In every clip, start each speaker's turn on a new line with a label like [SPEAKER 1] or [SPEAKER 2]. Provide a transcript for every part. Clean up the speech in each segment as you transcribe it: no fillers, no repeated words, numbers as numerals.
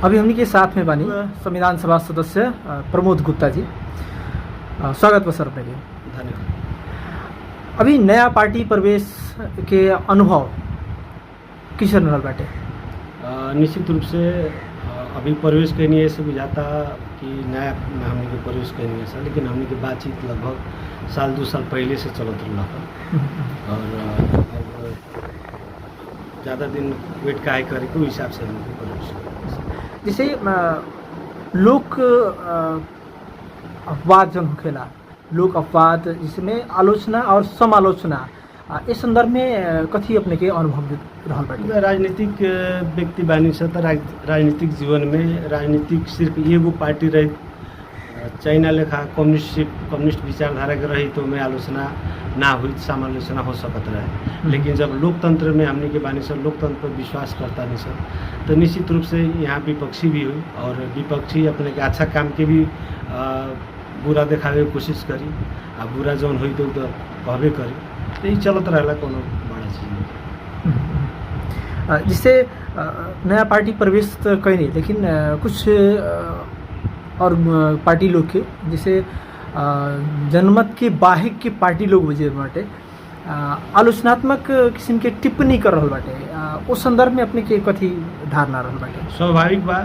[SPEAKER 1] अभी हमनी के साथ में बानी संविधान सभा सदस्य प्रमोद गुप्ता जी। स्वागत बा सर अपने के।
[SPEAKER 2] धन्यवाद।
[SPEAKER 1] अभी नया पार्टी प्रवेश के अनुभव किसन रहल बाटे?
[SPEAKER 2] निश्चित रूप से अभी प्रवेश करनी है, ऐसे बुझाता कि नया हमने के प्रवेश करनी है सर, लेकिन हमने की बातचीत लगभग साल 2 साल पहले से चलत रहा और ज़्यादा दिन वेट काहे करे के हिसाब से हमने प्रवेश किया।
[SPEAKER 1] जैसे लोक अपवाद जन होखेला, लोक अपवाद जिसमें आलोचना और समालोचना, इस संदर्भ में कथी अपने के अनुभव रहल बाटे?
[SPEAKER 2] राजनीतिक व्यक्ति बानी से तो राजनीतिक जीवन में राजनीतिक सिर्फ एगो पार्टी रही, चाइना लेखा कम्युनिस्ट विचारधारा के रही तो में आलोचना ना हुई, समालोचना हो सकत रहे। लेकिन जब लोकतंत्र में हमने के बानी सर लोकतंत्र पर विश्वास करता नहीं सर, तो निश्चित रूप से यहाँ विपक्षी भी हुई और विपक्षी अपने के अच्छा काम के भी बुरा दिखावे की कोशिश करी, आ बुरा जौन हुई तो कहबे करी, तो ये चलत रहला कोनो बड़ा चीज़ नहीं।
[SPEAKER 1] जिससे नया पार्टी प्रवेश तो कहीं नहीं, लेकिन कुछ और पार्टी लोग के जैसे जनमत के बाहिक के पार्टी लोग वजह बाटे आलोचनात्मक किस्म के टिप्पणी कर रहल बाटे, उस संदर्भ में अपने के कथी धारणा रहल बाटे?
[SPEAKER 2] स्वाभाविक बा,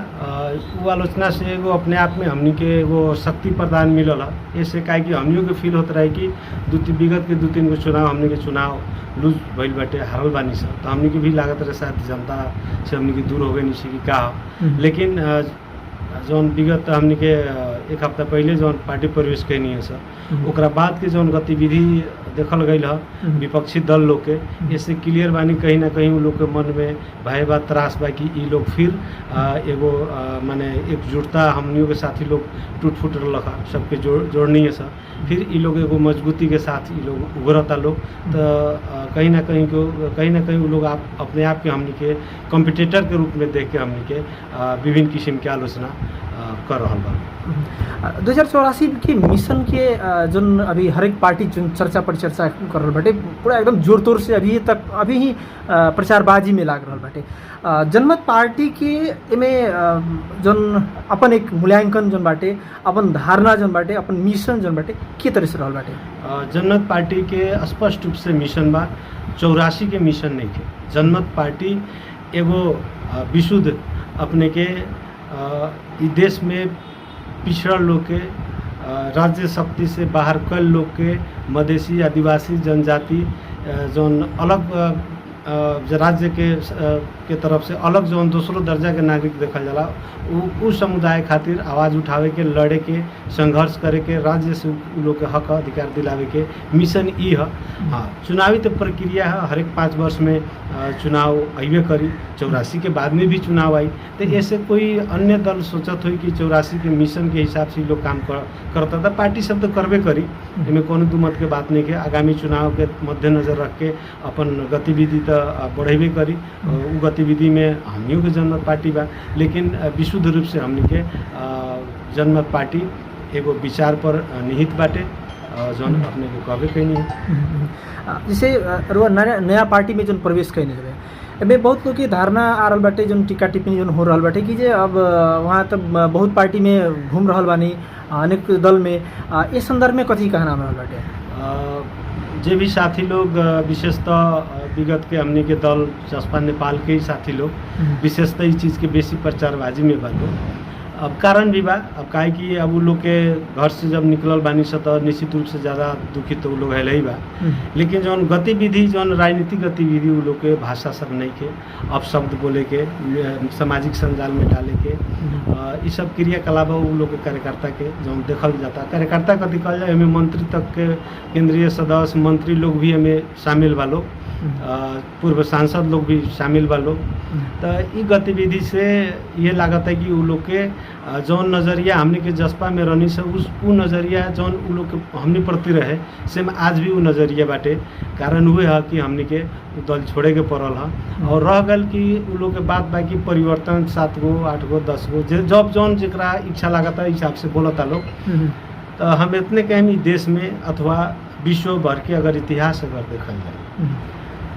[SPEAKER 2] वो आलोचना से एगो अपने आप में हमनी के एगो शक्ति प्रदान मिलल है। ऐसे काहे कि हमनियों के फील होता रहे कि विगत के 2-3 गो चुनाव हमने के चुनाव लूज भइल बाटे, हारल बानी सब, तो हमनी के भी लागत रहे शायद जनता से हमनी के दूर हो गई नहीं कि का। लेकिन जौन विगत हमनी के 1 हफ्ता पहले जौन पार्टी प्रवेश कैनी है सर, ओकरा बाद के जौन गतिविधि देखल गई है विपक्षी दल लोग के, इससे क्लियर बानी कहीं ना कहीं उन लोग के मन में भय बा, त्रास बा कि ये लोग फिर एगो माने एकजुटता हमनियों के साथी लोग टूट फूट रहा सबके जोड़नी है सर, फिर ये लोग एगो मजबूती के साथ ये लोग उभरता लोग, तो कहीं ना कहीं वो लोग अपने आप के हमनी के कॉम्पिटिटर के रूप में देख के हमनी के विभिन्न किस्म के आलोचना कर रहा बा।
[SPEAKER 1] 2084 के मिशन के जन अभी हर एक पार्टी जन चर्चा परिचर्चा कर रहा बाटे, पूरा एकदम जोर तोर से अभी ही प्रचारबाजी में लाग रहा बाटे। जनमत पार्टी के में जन अपन एक मूल्यांकन जन बाटे, अपन धारणा जन बाटे, अपन मिशन जन बाटे, के तरह से रहल बाटे?
[SPEAKER 2] जनमत पार्टी के स्पष्ट रूप से मिशन बा, 84 के मिशन नहीं के। जनमत पार्टी एगो विशुद्ध अपने के देश में पिछड़ल लोग के, राज्य शक्ति से बाहर कल लोग के, मधेसी आदिवासी जनजाति जौन अलग राज्य के तरफ से अलग जौन दूसरो दर्जा के नागरिक देखल जाला, उ समुदाय खातिर आवाज़ उठावे के, लड़े के, संघर्ष करे के, राज्य से उ लोग के हक अधिकार दिलावे के मिशन ई है। हाँ, चुनावी तो प्रक्रिया है, हर एक 5 वर्ष में चुनाव अइबे करी, 84 के बाद में भी चुनाव आई, तो ऐसे कोई अन्य दल सोचत हुई कि 84 के मिशन के हिसाब से लोग काम करता था, पार्टी सब तो करबे करी, इनमें कोनो दुमत के बात नहीं के। आगामी चुनाव के मद्देनजर रख के अपन गतिविधि तो बढ़ेबे करी, उ गतिविधि में हमनियों के जनमत पार्टी बा, लेकिन विशुद्ध रूप से हमनी के जनमत पार्टी एगो विचार पर निहित बाटे, जौन अपने के कहबे कैनी है।
[SPEAKER 1] जैसे नया पार्टी में जन प्रवेश कैनी है, एमें बहुत लोग की धारणा आ रहा बाटे, जन टीका टिप्पणी जन हो रहा बाटे कि जे अब वहाँ तक बहुत पार्टी में घूम रहा बानी, अनेक दल में, इस संदर्भ में कथी कहना रहा बाटे?
[SPEAKER 2] जे भी साथी लोग विशेषतः विगत के हमने के दल जसपा नेपाल के ही साथी लोग विशेषतः इस चीज़ के बेसी प्रचारबाजी में बा। अब कारण भी बा, अब काहे कि अब वो लोग के घर से जब निकलल बानी से तो निश्चित रूप से ज़्यादा दुखित तो वो लोग है ही बा, लेकिन जौन गतिविधि जौन राजनीतिक गतिविधि वो लोग के भाषा सब नहीं के, अपशब्द बोले के, सामाजिक संजाल में डाले के, ये सब क्रियाकलाप वो लोग के कार्यकर्ता के जौन देखल जाता। कार्यकर्ता कथी कहल जाए, हमें मंत्री तक के केंद्रीय सदस्य मंत्री लोग भी हमें शामिल बा लोग, पूर्व सांसद लोग भी शामिल बा लोग, तो ये गतिविधि से ये लागत है कि वो लोग के जौन नज़रिया हमने के जसपा में रहनी से उ नज़रिया जौन उ लोग के हमने प्रति रहे से में आज भी वो नज़रिया बाटे। कारण हुए है कि हमने के दल छोड़े के पड़ल है, और रह गल कि उ लोग के बात बा कि परिवर्तन 7 गो 8 गो 10 गो जब जौन जरा इच्छा लागता हिसाब से बोलता लोग। तो हम इतने कहीं देश में अथवा विश्व भर के अगर इतिहास अगर देखल जाए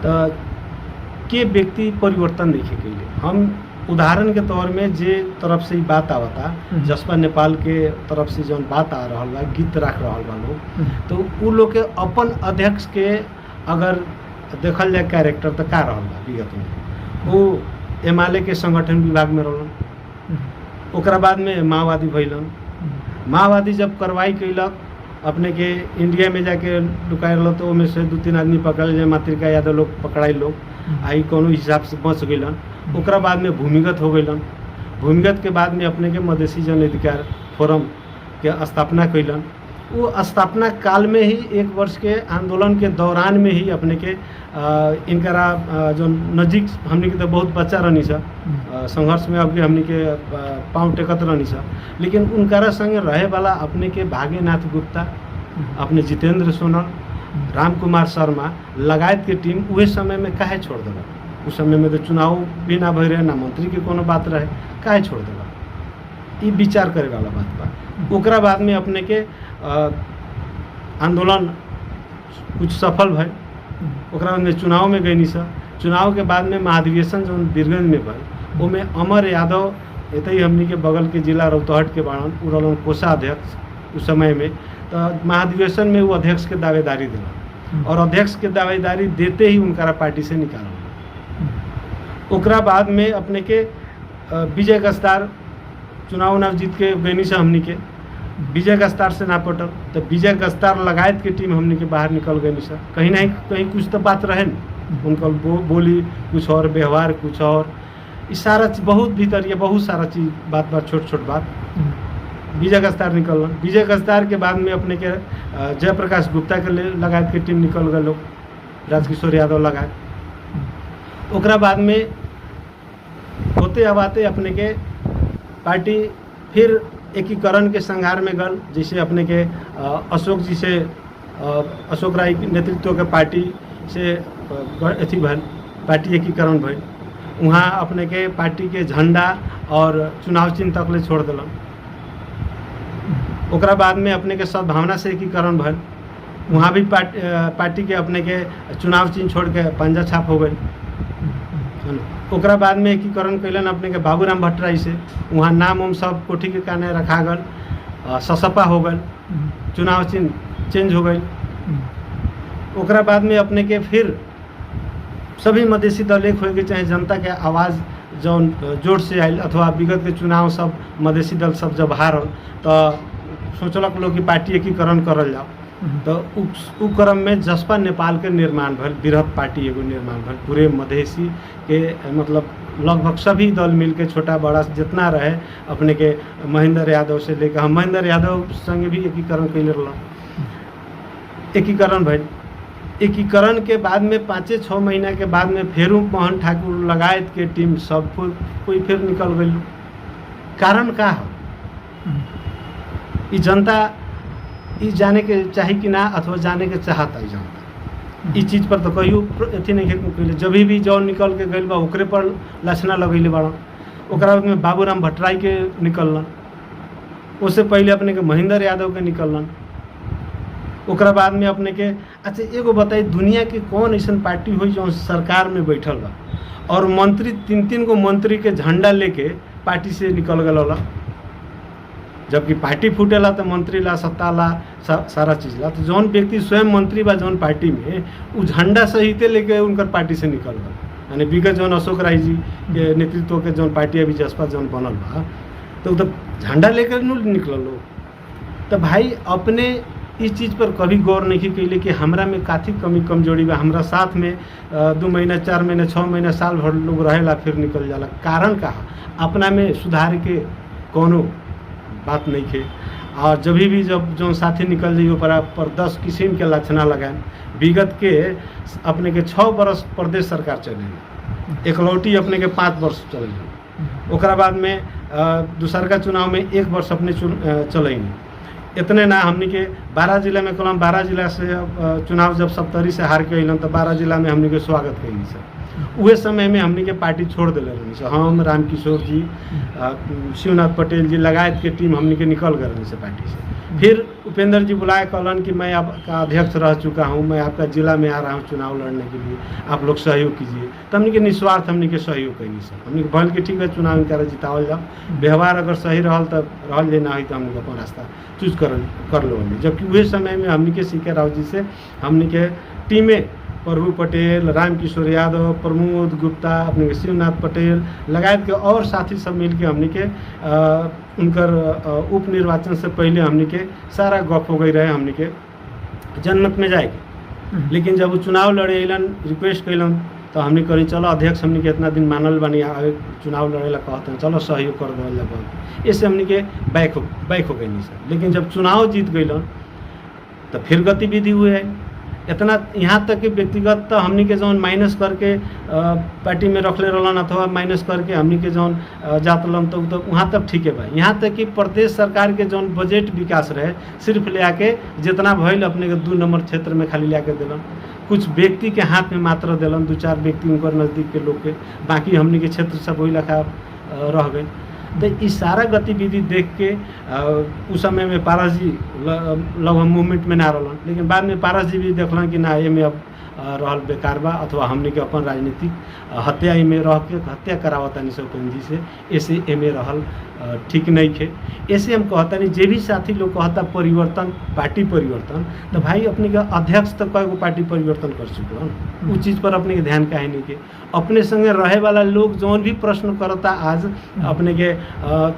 [SPEAKER 2] तो के व्यक्ति परिवर्तन नहीं कैले, हम उदाहरण के तौर में जे तरफ से ई बात आवता जसपा नेपाल के तरफ से जौन बात आ रहा बा गीत रख रहा बा लोग, तो उ लोग के अपन अध्यक्ष के अगर देखल जाए कैरेक्टर तो का रहा बा विगत में वो एमाले के संगठन विभाग में रहलन, ओकरा बाद में माओवादी भैलन। माओवादी जब कार्रवाई कैलक अपने के इंडिया में जाके लुकाए रहा तो ओमे से 2-3 आदमी पकड़ जाए, मातृका यादव लोग पकड़ाई लोग आई कोनो हिसाब से बच गइलन। ओकरा बाद में भूमिगत हो गइलन। भूमिगत के बाद में अपने के मधेसी जन अधिकार फोरम के स्थापना कैलन। वो स्थापना काल में ही 1 वर्ष के आंदोलन के दौरान में ही अपने के इनकरा जो नजीक हमने के तो बहुत बच्चा रहनी सा संघर्ष में अब हमने के पाँव टेकत रहनी सा, लेकिन उनकरा संगे रहे वाला अपने के भाग्यनाथ गुप्ता, अपने जितेंद्र सोनल, राम कुमार शर्मा लगायत के टीम उहे समय में काहे छोड़ देला? उस समय में तो चुनाव भी ना भय रहे, ना मंत्री के कोनो बात रहे, काहे छोड़ देला? ई विचार करे वाला बात बा। ओकरा बाद में अपने के आंदोलन कुछ सफल भय, ओकरा बाद में चुनाव में गई सा। चुनाव के बाद में महाधिवेशन जो बीरगंज में भय वो में अमर यादव एतही हमनी के बगल के जिला रौतहट के बाड़न उ रहलन कोषाध्यक्ष उस समय में। तो महाधिवेशन में वो अध्यक्ष के दावेदारी दिला और अध्यक्ष के दावेदारी देते ही उनका पार्टी से निकाल। ओकरा बाद में अपने के विजय गस्तार चुनाव उनाव जीत के गैनी से हमनी के विजय गस्तार से ना पटल, तो विजय गस्तार लगायत के टीम हमनी के बाहर निकल गई सर। कहीं ना कहीं कुछ तो बात रहे न, उनका बोली कुछ और, व्यवहार कुछ और, इस सारा बहुत भीतर ये बहुत सारा चीज बात छोट छोट बात। विजय गस्तार निकलन। विजय गस्तार के बाद में अपने के जयप्रकाश गुप्ता के लगायत के टीम निकल गए लोग, राजकिशोर यादव लगायत। ओकरा बाद में होते आते अपने के पार्टी फिर एकीकरण के संघार में गल, जैसे अपने के अशोक जी से अशोक राय नेतृत्व के पार्टी से अथी भल, पार्टी एकीकरण भल। वहाँ अपने के पार्टी के झंडा और चुनाव चिन्ह तक ले छोड़ दिलन। ओकरा बाद में अपने के सद्भावना से एकीकरण भल, वहाँ भी पार्टी के अपने के चुनाव चिन्ह छोड़ के पंजा छाप हो गई। ओकरा बाद में एकीकरण कैलन अपने के बाबूराम भट्टराई से, वहाँ नाम उम सब कोठी के काने रखा गल, ससपा हो गल, चुनाव चिन्ह चेंज हो गई। ओकरा बाद में अपने के फिर सभी मधेसी दल एक होके चाहे जनता के आवाज़ जौन जोर से आयल अथवा विगत के चुनाव सब मधेसी दल सब जब हारल तो सोचलक लोग कि पार्टी एकीकरण करल जाओ। तो उ क्रम में जसपा नेपाल के निर्माण भल, बृहत पार्टी एगो निर्माण भल। पूरे मधेसी के मतलब लगभग सभी दल मिलके छोटा बड़ा जितना रहे अपने के महेंद्र यादव से लेकर हम महेंद्र यादव संग भी एकीकरण कैले रहा। एकीकरण भल। एकीकरण के बाद में 5-6 महीना के बाद में फेरू मोहन ठाकुर लगायत के टीम सब कोई फिर निकल गई। कारण का है? ई जनता ई जाने के चाही कि ना अथवा जाने के चाहता है जनता। इस चीज़ पर तो कहियो अथी नहीं कैले। जब भी जौन निकल के गई बा ओकरे पर लक्षणा लगैले बाड़ा। ओकरा बाद में बाबूराम भट्टराई के निकलन, उससे पहले अपने के महेंद्र यादव के निकलन। ओकरा बाद में अपने के अच्छा एगो बताई, दुनिया के कौन ऐसा पार्टी हुई जो सरकार में बैठल बा और मंत्री 3-3 गो मंत्री के झंडा लेके पार्टी से निकल गल, जबकि पार्टी फूटेला तो मंत्री ला सत्ता ला सारा चीज ला। तो जौन व्यक्ति स्वयं मंत्री बा जौन पार्टी में वो झंडा सहित लेके उनकर पार्टी से निकल गल। यानी विगत जौन अशोक राय जी के नेतृत्व के जौन पार्टी अभी जसपा जौन बनल बा तो झंडा लेकर निकल लो। तो भाई अपने इस चीज़ पर कभी गौर नहीं कैले कि हमरा में काफ़ी कमी कमजोरी बा। हमरा साथ में 2 महीना 4 महीना 6 महीना साल भर लोग रहेला फिर निकल जाला। कारण का अपना में सुधार के कोनो बात नहीं थे। और जब जो साथी निकल जाइए पर 10 किस्म के लक्षणा लगाए। विगत के अपने के 6 वर्ष प्रदेश सरकार चले, एकलौटी अपने के 5 वर्ष चले। ओकरा बाद में दूसर का चुनाव में 1 वर्ष अपने चले। इतने ना हमने के 12 जिला में कलम 12 जिला से चुनाव जब 70 से हार के अलन तो 12 जिला में हमने के स्वागत कैली सर। उहे समय में हमनी के पार्टी छोड़ दिले रहनी से, हम रामकिशोर जी, शिवनाथ पटेल जी लगायत के टीम हमनी के निकल गए रहनी से पार्टी से। फिर उपेंद्र जी बुलाए, कहलन कि मैं आपका अध्यक्ष रह चुका हूँ, मैं आपका जिला में आ रहा हूँ चुनाव लड़ने के लिए, आप लोग सहयोग कीजिए। तो हमनी के निस्वार्थ हमनी के सहयोग करी सर, हमनी के भल के ठीक है चुनाव इनका जितावल जाओ, व्यवहार अगर सही रहल तब रहल जे ना हुई तो हमनी के अपन रास्ता चूज कर लो। जबकि वही समय में हमनी के सीके राव जी से हमनी के टीमें प्रभु पटेल, रामकिशोर यादव, प्रमोद गुप्ता, अपने के शिवनाथ पटेल लगायत के और साथी सब मिल के हमनी के उनकर उप निर्वाचन से पहले हमनी के सारा गप हो गई रहे हमनी के जनमत में जाएगी। लेकिन जब वो चुनाव लड़े अलन, रिक्वेस्ट कैलन, तो हमने करी चलो अध्यक्ष हमने के इतना दिन मानल बनी आगे चुनाव लड़े ला कहते हैं, चलो सहयोग कर दे लगा, इससे हमने के बैक हो गई नहीं सर। लेकिन जब चुनाव जीत गईलन तो फिर गतिविधि हुए है इतना, यहाँ तक कि व्यक्तिगत तो हमनी के जौन माइनस करके पार्टी में रखले रहलन अथवा माइनस करके हमनी के जौन जातलन तो वहाँ तक ठीक है भाई। यहाँ तक कि प्रदेश सरकार के जौन बजट विकास रहे सिर्फ ले आके जितना भइल अपने के 2 नंबर क्षेत्र में खाली ले आके दिलन, कुछ व्यक्ति के हाथ में मात्र दिलन, 2-4 व्यक्ति उनकर नज़दीक के लोग के, बाकी हमनी के क्षेत्र सब वही लखा रह गए। तो इस सारा गतिविधि देख के उस समय में पारस जी लगभग मूवमेंट में ना रहलन, लेकिन बाद में पारस जी भी देखलन कि ना एमे अब रहल बेकार बा, अथवा हमने के अपन राजनीतिक हत्या में रह के हत्या करावतानी सब जी से, ऐसे एमे रहल ठीक नहीं थे। ऐसे हम कहतानी जे भी साथी लोग कहता परिवर्तन, पार्टी परिवर्तन, तो भाई अपने के अध्यक्ष तक कई पार्टी परिवर्तन कर चुकल, उस चीज़ पर अपने के ध्यान काहे नहीं के। अपने संगे रहे वाला लोग जौन भी प्रश्न करता आज अपने के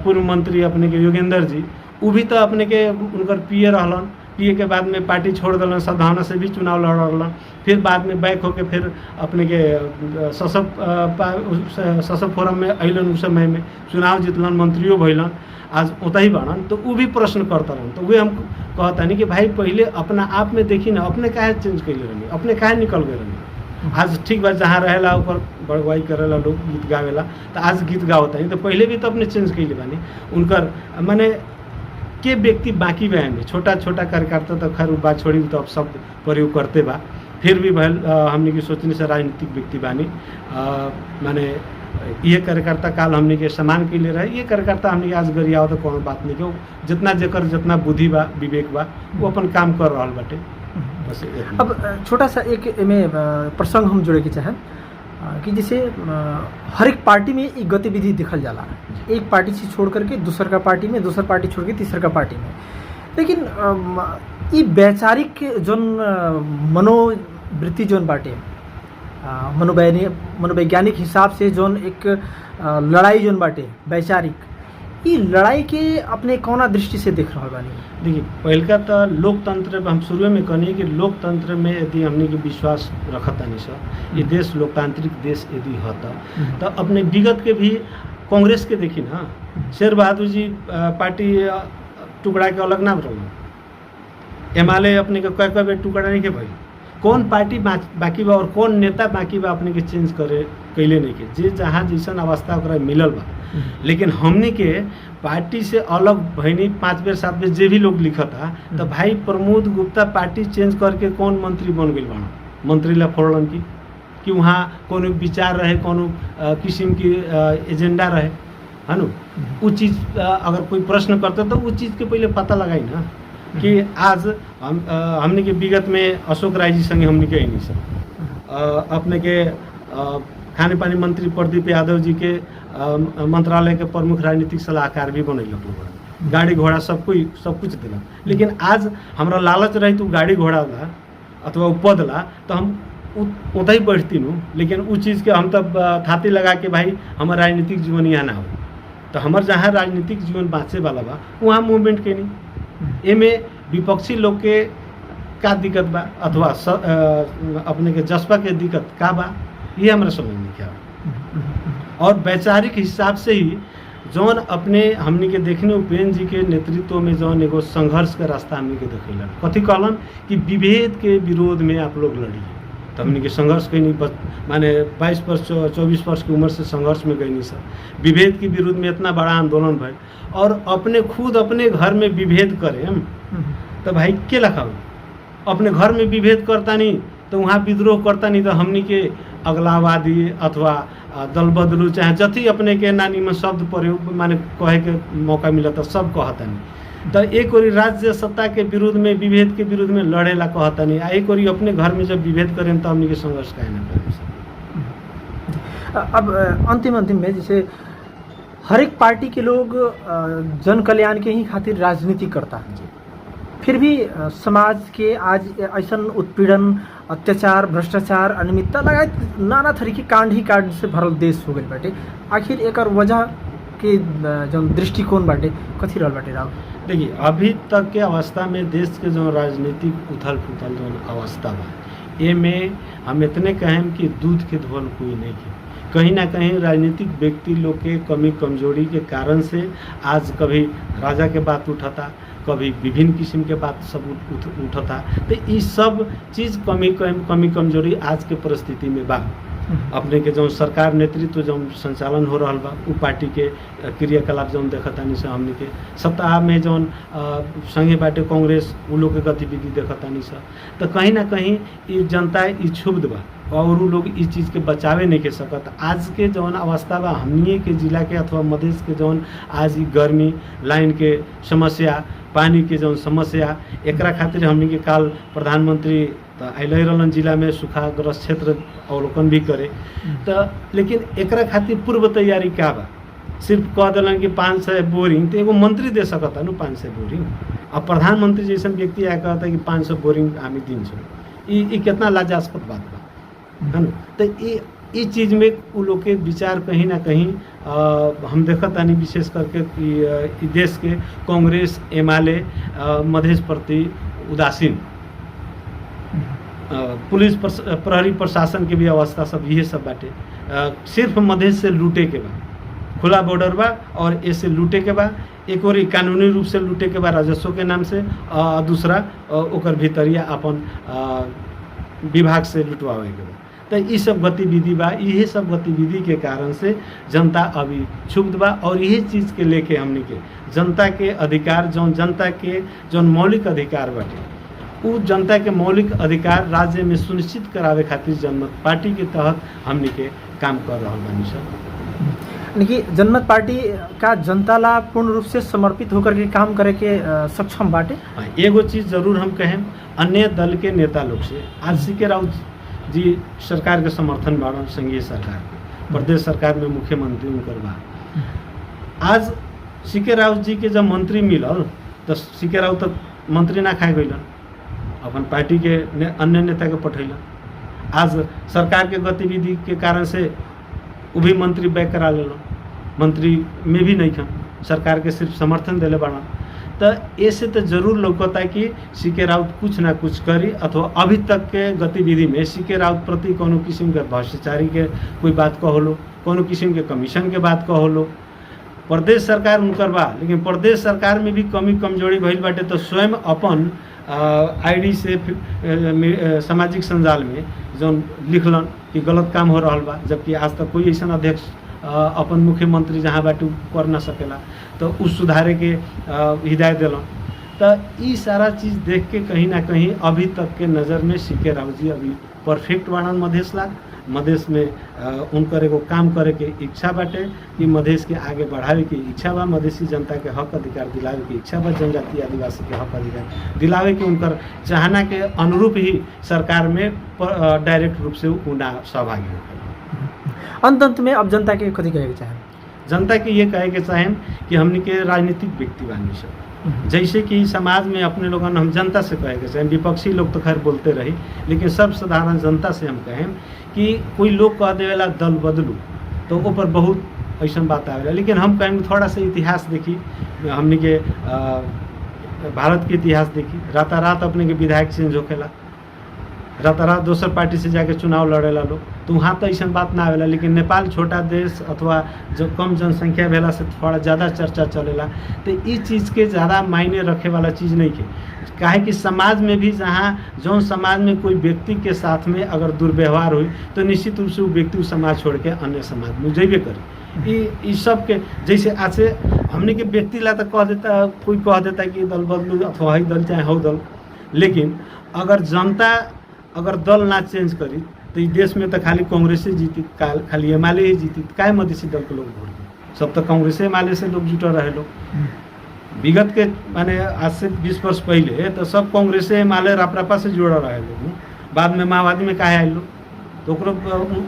[SPEAKER 2] पूर्व मंत्री अपने के योगेंद्र जी, वो भी तो अपने के उनकर पीए रहलन, पीए के बाद में पार्टी छोड़ दिलन, सद्भावना से भी चुनाव लड़लन, फिर बाद में बैक होके फिर अपने के सशब फोरम में अलन, उस समय में चुनाव जीतलन, मंत्रियों भैलन, आज उतना ही बाड़न, तो वो भी प्रश्न करता रहन। तो वे हम कहता नहीं कि भाई पहले अपना आप में देखी ना, अपने काहे चेंज कैले रहनी, अपने काहे निकल गए रहनी। आज ठीक बात जहाँ रहेला ऊपर बड़वाई करेला लोग गीत गावेला, तो आज गीत गावता नहीं, तो पहले भी तो अपने चेंज कैले बानी। उनकर माने के व्यक्ति बाकी बा में छोटा छोटा कार्यकर्ता तो खैर बात छोड़ी तो अब सब प्रयोग करते बा, फिर भी भल हमने की सोचने से राजनीतिक व्यक्ति बानी, माने ये कार्यकर्ता काल हमने के समान के लिए रहे, ये कार्यकर्ता हमने आज गरियाओ तो कोनो बात नहीं के, जितना जेकर जितना बुद्धि बा विवेक बा वो अपन काम कर रहा बाटे। बस
[SPEAKER 1] अब छोटा सा एक में प्रसंग हम जोड़े के चाहें कि जैसे हर एक पार्टी में एक गतिविधि दिखल जाला, एक पार्टी से छोड़ करके दूसर का पार्टी में, दूसर पार्टी छोड़ के तीसर का पार्टी में, लेकिन ये वैचारिक जोन मनोवृत्ति जोन बाटे, मनोवैज्ञानिक हिसाब से जोन एक लड़ाई जोन बाटे वैचारिक, ये लड़ाई के अपने कौना दृष्टि से देख रहा बानी?
[SPEAKER 2] देखिए पहलका तो लोकतंत्र हम शुरू में कहनी कि लोकतंत्र में यदि हमने के विश्वास रखता नहीं सर, ये देश लोकतांत्रिक देश यदि होता तो अपने विगत के भी कांग्रेस के देखी ना, शेर बहादुर जी पार्टी टुकड़ा के अलग ना रहा, एमएलए अपने के कई बेर टुकड़ा नहीं के भाई, कौन पार्टी बाकी बा और कौन नेता बाकी बा अपने के चेंज करे कैले नहीं के, जे जहाँ जैसन अवस्था ओकरा मिलल बा। लेकिन हमने के पार्टी से अलग भैनी 5 बेर 7 बेर जे भी लोग लिखता, तो भाई प्रमोद गुप्ता पार्टी चेंज करके कौन मंत्री बन गई बना, मंत्री ला फोड़लन की कि वहाँ कोनो विचार रहे, कोनो किस्म की एजेंडा रहे, है ना। वो चीज़ अगर कोई प्रश्न करता तो उस चीज़ के पहले पता लगाई ना कि आज हमने के विगत में अशोक राय जी संगे हमने के नहीं सर, अपने के खाने पानी मंत्री प्रदीप यादव जी के मंत्रालय के प्रमुख राजनीतिक सलाहकार भी बनैल लोग, गाड़ी घोड़ा सब कुछ दिला। लेकिन आज हमारा लालच रही तो गाड़ी घोड़ा ला अथवा पद ला तो हम उतना ही बैठती नू, लेकिन उस चीज़ के हम तब थाती लगा के भाई हमारा राजनीतिक जीवन यहाँ ना हो, तो हमारे जहाँ राजनीतिक जीवन बाँचे वाला बा वहाँ मूवमेंट के नहीं, एमे विपक्षी लोग के का दिक्कत बा अथवा अपने के जज्बा के दिक्कत का बा, ये हमारा समझ नहीं क्या। और वैचारिक हिसाब से ही जौन अपने हमने के देखने उपेंद्र जी के नेतृत्व में जौन एगो संघर्ष का रास्ता हमने के देखेलन, कथी कहलन कि विभेद के विरोध में आप लोग लड़िए, तो हमने के संघर्ष कहीं नहीं, माने 22 वर्ष 24 वर्ष की उम्र से संघर्ष में गई नहीं सर, विभेद के विरोध में इतना बड़ा आंदोलन भाई, और अपने खुद अपने घर में विभेद करें तो भाई के लखा अपने घर में विभेद करता नहीं तो वहाँ विद्रोह करता नहीं, तो हमने के अगलावादी अथवा दल बदलू चाहे जति अपने के नानी में शब्द प्रयोग माने कहे के मौका मिला तो सब कहतनी। तो एक ओरी राज्य सत्ता के विरोध में विभेद के विरोध में लड़ेला कहतनी, आ एक ओरी अपने घर में जब विभेद करें तो हमने के संघर्ष काहे ना करें।
[SPEAKER 1] अब अंतिम में जैसे हर एक पार्टी के लोग जन कल्याण के ही खातिर राजनीति करता है, फिर भी समाज के आज ऐसा उत्पीड़न, अत्याचार, भ्रष्टाचार, अनियमितता लगायत नाना तरीके कांड से भरल देश हो गए बाटे। आखिर एक वजह के जो दृष्टिकोण बाटे कथी रहल बाटे राव?
[SPEAKER 2] देखिए, अभी तक के अवस्था में देश के जो राजनीतिक उथल पुथल जो अवस्था बा, ये में हम इतने कहें कि दूध के धोल कोई नहीं की। कहीं ना कहीं राजनीतिक व्यक्ति लोग के कमी कमजोरी के कारण से आज कभी राजा के बात उठाता, कभी विभिन्न किस्म के बात सब उठता। तो ये सब चीज़ कमी कमजोरी आज के परिस्थिति में बा। अपने के जो सरकार नेतृत्व जो संचालन हो रहा बा, उ पार्टी के क्रियाकलाप जो देखतानी से हमने के सत्ता में जो संगे बाटे कांग्रेस उ लोग के गतिविधि देखतानी से, तो कहीं ना कहीं ये जनता ये क्षुब्ध बा और उ लोग इस चीज़ के बचावे नहीं के सकत। आज के जौन अवस्था बा हमनी के जिला के अथवा मधेश के जौन आज गर्मी, लाइन के समस्या, पानी के जौन समस्या, एकरा खातिर हमनी के काल प्रधानमंत्री तो अल रहन जिला में सूखाग्रस्त क्षेत्र अवलोकन भी करे। तो लेकिन एकरा खातिर पूर्व तैयारी क्या बा? सिर्फ कह दिलन कि 500 बोरिंग, तो एगो मंत्री दे सकता न 500 बोरिंग। अब प्रधानमंत्री जैसे व्यक्ति आया कहता कि 500 बोरिंग आमी दिन ये कितना लाजास्पद बात बा, है ना? तो ये चीज़ में उ लोग के विचार कहीं ना कहीं हम देखता नहीं, विशेष करके कि देश के कांग्रेस एमएलए मधेश प्रति उदासीन, पुलिस प्रहरी प्रशासन के भी अवस्था सब ये सब बाटे। सिर्फ मधेश से लूटे के बा, खुला बॉर्डर बा और ऐसे लूटे के बा। एक और कानूनी रूप से लूटे के बा राजस्व के नाम से, दूसरा ओकर भीतरिया अपन विभाग से लुटवावे के बा। तो ये सब गतिविधि बा, यही सब गतिविधि के कारण से जनता अभी क्षुब्ध बा। और यही चीज़ के लेके हमने के जनता के अधिकार, जौन जनता के जौन मौलिक अधिकार बाटे, उ जनता के मौलिक अधिकार राज्य में सुनिश्चित करावे खातिर जनमत पार्टी के तहत हमने के काम कर रहा बानी सब।
[SPEAKER 1] यानी कि जनमत पार्टी का जनता ला पूर्ण रूप से समर्पित होकर के काम करे के सक्षम बाटे।
[SPEAKER 2] एगो चीज़ जरूर हम कहें, अन्य दल के नेता लोग से आज सीके राउत जी सरकार के समर्थन बाड़न, संघीय सरकार के, प्रदेश सरकार में मुख्यमंत्री उनकर बा। आज सीके राउत जी के जब मंत्री मिलल तो सीके राउत तक मंत्री ना खाए गईलन, अपन पार्टी के अन्य नेता के पठैलन। आज सरकार के गतिविधि के कारण से वो भी मंत्री बैक करा लेलन, मंत्री में भी नहीं खन, सरकार के सिर्फ समर्थन दिले बाड़न। तो ऐसे तो जरूर लौकता है कि सीके राउत कुछ ना कुछ करी, अथवा अभी तक के गतिविधि में सीके राउत प्रति कोनो किस्म के भ्रष्टाचारी के कोई बात कहलो, कोनो किस्म के कमीशन के बात कहलो। प्रदेश सरकार उनकर बा, लेकिन प्रदेश सरकार में भी कमी कमजोरी भइल बाटे। तो स्वयं अपन आईडी से सामाजिक संजाल में जो लिखलन कि गलत काम हो रहा बा, जबकि आज तक कोई ऐसा अध्यक्ष अपन मुख्यमंत्री जहाँ बाटे कर ना सकेला, तो उस सुधारे के हिदायत दिलन। तो ये सारा चीज़ देख के कहीं ना कहीं अभी तक के नज़र में सीके राउत जी अभी परफेक्ट बाड़न मधेश ला। मधेश में उनकर एगो काम करे के इच्छा बाटे कि मधेश के आगे बढ़ावे की इच्छा बा, मधेसी जनता के हक अधिकार दिलावे की इच्छा बा, जनजाति आदिवासी के हक अधिकार दिलावे के उनकर चाहना के अनुरूप ही सरकार में डायरेक्ट रूप से उना सहभागी हो।
[SPEAKER 1] अंत में अब जनता के कथी कहे के चाहें?
[SPEAKER 2] जनता के ये कहे के चाहें कि हमने के राजनीतिक व्यक्ति बानी सब, जैसे कि समाज में अपने लोगन हम जनता से कहे के चाहें, विपक्षी लोग तो खैर बोलते रही, लेकिन सब साधारण जनता से हम कहें कि कोई लोग कह देवेला दल बदलू, तो ऊपर बहुत ऐसा बात आवेला। लेकिन हम कहेंगे थोड़ा सा इतिहास देखी, हमने के भारत के इतिहास देखी। रातारात अपने के विधायक चेंज होकेला, रातारात दोसर पार्टी से जाके चुनाव लड़ेला लोग, तो वहाँ तो ऐसा बात ना आवेला। लेकिन नेपाल छोटा देश अथवा जो कम जनसंख्या भेला से थोड़ा ज़्यादा चर्चा चलेला। तो ये चीज़ के ज़्यादा मायने रखे वाला चीज़ नहीं के, काहे कि समाज में भी जहाँ जो समाज में कोई व्यक्ति के साथ में अगर दुर्व्यवहार हुई तो निश्चित रूप से वो व्यक्ति उस समाज छोड़ के अन्य समाज में जैबे करे। ये सब के जैसे आज से हमने के व्यक्ति ला तो कह देता, कोई कह देता कि दल बदलू अथवा हई दल चाहे हो दल, लेकिन अगर जनता अगर दल ना चेंज करी तो इस देश में तो खाली कांग्रेस जीती, खाली एमाले ही जीती, काय मधेसी दल के लोग वोट दिए? सब तो कांग्रेस एमाले से लोग जुटा रहे लोग। विगत के माने आज से 20 वर्ष पहले तो सब कांग्रेस एमाले रापरापा से जुड़ा रहे लोग। बाद में माओवादी में काहे आए लोग? तो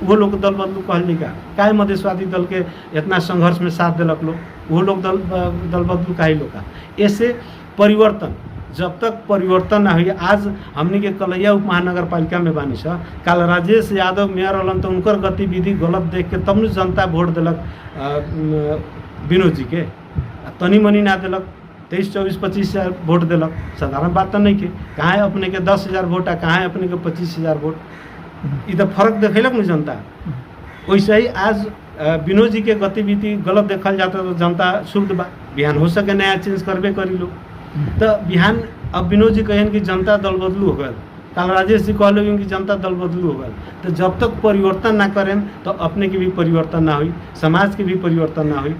[SPEAKER 2] वो लोग दल बदलू कहल का काय मधेशवादी दल के इतना संघर्ष में साथ दिलक लोग, वो लोग दल बदलू काहे लोग का? ऐसे परिवर्तन जब तक परिवर्तन ना हुई, आज हमने के कलैया उप महानगर पालिका में बानी सा, काल राजेश यादव मेयर रहलन तो उनकर गतिविधि गलत देख के तब न जनता वोट दिलक विनोद जी के, तनी मनी ना दिलक, 23, 24, 25 हज़ार वोट दिलक। साधारण बात तो नहीं के, कहाँ अपने के 10,000 वोट आ कहाँ अपने के 25,000 वोट, ये तो फर्क देखेलक न जनता। वैसे ही आज विनोद जी के गतिविधि गलत देखल जाता तो जनता शुद्ध बा, बिहान हो सके नया चेंज करबे करी लोग। तो बिहान अब विनोद जी कहन कि जनता दल बदलू हो गए, काल राजेश जी कहल कि जनता दल बदलू हो गए। तो जब तक परिवर्तन ना करें तो अपने के भी परिवर्तन ना हुई, समाज के भी परिवर्तन ना हुई।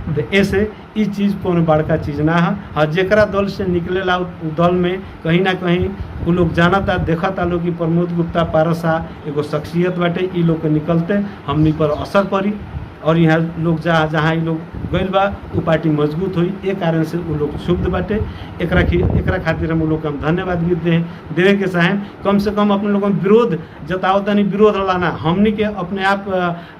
[SPEAKER 2] तो ऐसे ये चीज़ कोनो बड़का चीज़ ना है। हाँ, जेकरा दल से निकलेला दल में कहीं ना कहीं वो लोग जानता देखता लोग कि प्रमोद गुप्ता पारसा एगो शख्सियत बाटे, ई लोग के निकलते हमनी पर असर पड़ी और यहाँ लोग जहाँ ये लोग गइल बा वो पार्टी मजबूत हुई। एक कारण से वो लोग शुद्ध बाटे। एकरा खातिर हम लोग हम धन्यवाद भी देवे के चाहें। कम से कम अपने लोगों विरोध जताओ तनी, विरोध होला ना, हमनी के अपने आप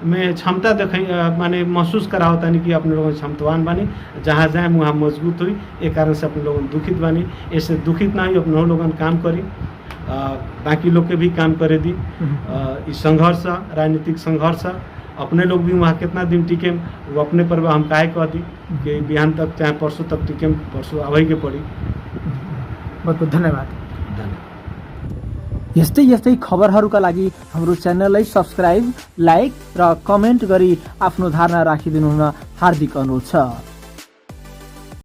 [SPEAKER 2] में क्षमता देख माने महसूस कराओ तनी कि अपने लोगों क्षमतावान बानी, जहाँ जाए वहाँ मजबूत हुई। एक कारण से अपने लोगों दुखित बानी, ऐसे दुखित ना हुई, अपने लोगों काम करी, बाकी लोग के भी काम करे दी। इस संघर्ष राजनीतिक संघर्ष अपने लोग भी वहाँ कितना दिन टिके वो अपने पर हम काहे कह दी कि बिहान तक चाहे परसों तक टिके, परसों आवे के पड़ी।
[SPEAKER 1] बहुत बहुत धन्यवाद। यस्तै यस्तै खबरहरूका लागि हाम्रो च्यानललाई सब्स्क्राइब, लाइक र कमेन्ट गरी आफ्नो धारणा राखिदिनु हुन हार्दिक अनुरोध छ।